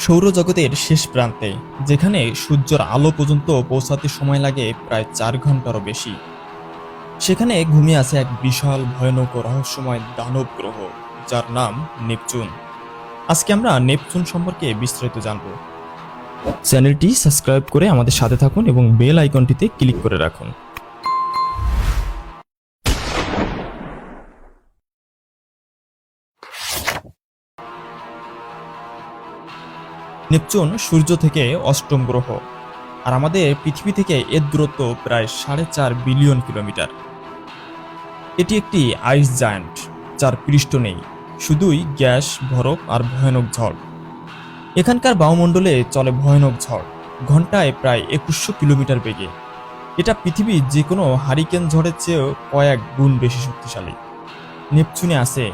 সৌরজগতের শেষ প্রান্তে, যেখানে সূর্যের আলো পর্যন্ত পৌঁছাতে সময় লাগে প্রায় 4 ঘন্টারও বেশি, সেখানে ঘুমিয়ে আছে এক বিশাল ভয়ানক ও রহস্যময় দানব গ্রহ, যার নাম নেপচুন। আজকে আমরা নেপচুন সম্পর্কে বিস্তারিত জানব। চ্যানেলটি সাবস্ক্রাইব করে আমাদের সাথে থাকুন এবং বেল আইকনটিতে ক্লিক করে রাখুন। নেপচুন সূর্য থেকে অষ্টম গ্রহ, আর আমাদের পৃথিবী থেকে এর দূরত্ব প্রায় 4.5 বিলিয়ন কিলোমিটার। এটি একটি আইস জায়ান্ট, যার পৃষ্ঠ নেই, শুধুই গ্যাস, বরফ আর ভয়ানক ঝড়। এখানকার বায়ুমণ্ডলে চলে ভয়ানক ঝড়, ঘন্টায় প্রায় 2100 কিলোমিটার বেগে। এটা পৃথিবীর যে কোনো হারিকেন ঝড়ের চেয়েও কয়েক গুণ বেশি শক্তিশালী। নেপচুনে আছে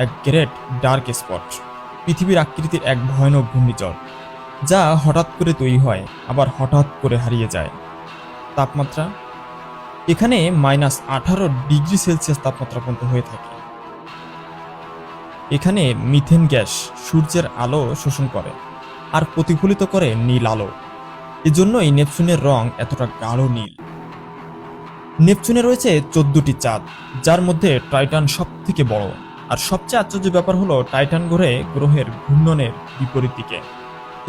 এক গ্রেট ডার্ক স্পট, পৃথিবীর আকৃতির এক ভয়ানক ঘূর্ণিঝড়, যা হঠাৎ করে তৈরি হয় আবার হঠাৎ করে হারিয়ে যায়। তাপমাত্রা এখানে -18 ডিগ্রি সেলসিয়াস তাপমাত্রা পর্যন্ত হয়ে থাকে। এখানে মিথেন গ্যাস সূর্যের আলো শোষণ করে আর প্রতিফলিত করে নীল আলো। এজন্যই নেপচুনের রং এতটা গাঢ় নীল। নেপচুনে রয়েছে 14টি চাঁদ, যার মধ্যে টাইটান সব থেকে বড়। আর সবচেয়ে আশ্চর্য ব্যাপার হলো টাইটান ঘোরে গ্রহের ঘূর্ণনের বিপরীত দিকে।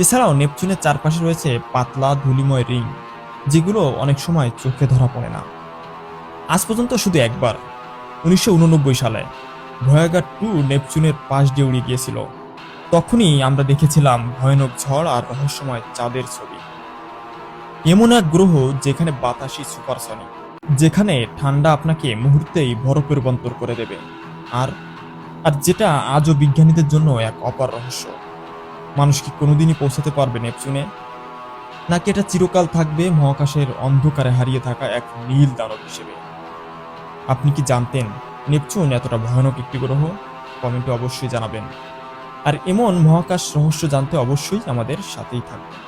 এছাড়াও নেপচুনের চারপাশে রয়েছে পাতলা ধূলিময় রিং, যেগুলো অনেক সময় চোখে ধরা পড়ে না। আজ পর্যন্ত শুধু একবার 1989 সালে ভয়াগার 2 নেপচুনের পাশ দিয়ে উড়ে গিয়েছিল। তখনই আমরা দেখেছিলাম ভয়ানক ঝড় আর রহস্যময় চাঁদের ছবি। এমন এক গ্রহ যেখানে বাতাসই সুপারসনিক, যেখানে ঠান্ডা আপনাকে মুহূর্তেই বরফে রূপান্তর করে দেবে, আর আর যেটা আজও বিজ্ঞানীদের জন্য এক অপার রহস্য। মানুষ কি কোনোদিনই পৌঁছাতে পারবে নেপচুনে, নাকি এটা চিরকাল থাকবে মহাকাশের অন্ধকারে হারিয়ে থাকা এক নীল দানব হিসেবে? আপনি কি জানতেন নেপচুন এতটা ভয়ানক একটি গ্রহ? কমেন্টে অবশ্যই জানাবেন। আর এমন মহাকাশ রহস্য জানতে অবশ্যই আমাদের সাথেই থাকবেন।